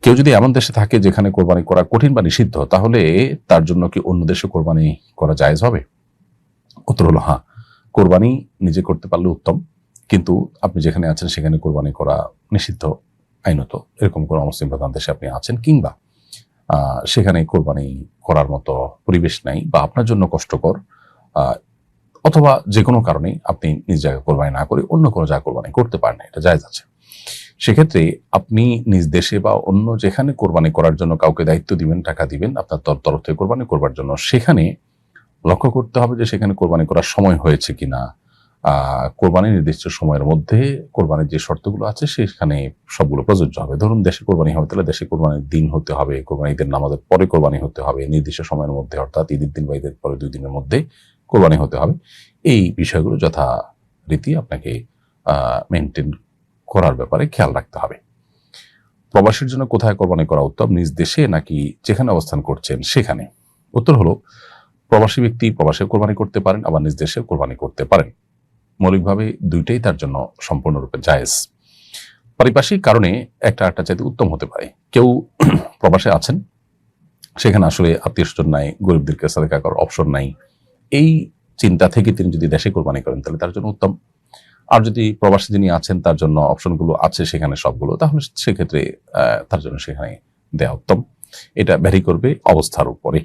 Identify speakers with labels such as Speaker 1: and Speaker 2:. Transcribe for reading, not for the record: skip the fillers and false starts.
Speaker 1: কেউ যদি এমন দেশে থাকে যেখানে কোরবানি করা কঠিন বা নিষিদ্ধ, তাহলে তার জন্য কি অন্য দেশে কোরবানি করা জায়েজ হবে? উত্তর হলো হ্যাঁ, কোরবানি নিজে করতে পারলে উত্তম, কিন্তু আপনি যেখানে আছেন সেখানে কোরবানি করা নিষিদ্ধ আইনত, এরকম কোনো মুসলিম প্রধান দেশে আপনি আছেন, কিংবা সেখানে কোরবানি করার মতো পরিবেশ নাই বা আপনার জন্য কষ্টকর, আহ, অথবা যে কোনো কারণে আপনি নিজ জায়গায় কোরবানি না করে অন্য কোনো জায়গায় কোরবানি করতে পারেন না, এটা জায়েজ আছে। সেক্ষেত্রে আপনি নিজ দেশে বা অন্য যেখানে কোরবানি করার জন্য কাউকে দায়িত্ব দিবেন, টাকা দিবেন আপনার তরফ থেকে কোরবানি করবার জন্য, সেখানে লক্ষ্য করতে হবে যে সেখানে কোরবানি করার সময় হয়েছে কিনা। কোরবানির নির্দিষ্ট সময়ের মধ্যে কোরবানির যে শর্তগুলো আছে সেখানে সবগুলো প্রযোজ্য হবে। ধরুন দেশে কোরবানি হবে, তাহলে দেশে কোরবানির দিন হতে হবে, কোরবানি ঈদের নামাজের পরে কোরবানি হতে হবে, নির্দিষ্ট সময়ের মধ্যে, অর্থাৎ ঈদের দিন বা ঈদের পরে 2 দিনের মধ্যে কোরবানি হতে হবে। এই বিষয়গুলো যথারীতি আপনাকে মেনটেন করার ব্যাপারে খেয়াল রাখতে হবে। প্রবাসীর জন্য কোথায় কোরবানি করা উত্তম, নিজ দেশে নাকি যেখানে অবস্থান করছেন সেখানে? উত্তর হলো, প্রবাসী ব্যক্তি প্রবাসে কোরবানি করতে পারেন, আবার নিজ দেশে কোরবানি করতে পারেন। মৌলিকভাবে দুইটাই তার জন্য সম্পূর্ণরূপে জায়েজ। পারিপার্শ্বিক কারণে একটা একটা চাইতে উত্তম হতে পারে। কেউ প্রবাসে আছেন, সেখানে আসলে আত্মীয় স্বজন নাই, গরিবদেরকে সাদাকা করার অপশন নাই, এই চিন্তা থেকে তিনি যদি দেশে কোরবানি করেন তাহলে তার জন্য উত্তম। আর যদি প্রবাসী যিনি আছেন তার জন্য অপশনগুলো আছে সেখানে সবগুলো, তাহলে সেক্ষেত্রে তার জন্য সেখানে দেওয়া উত্তম। এটা ভ্যারি করবে অবস্থার উপরে।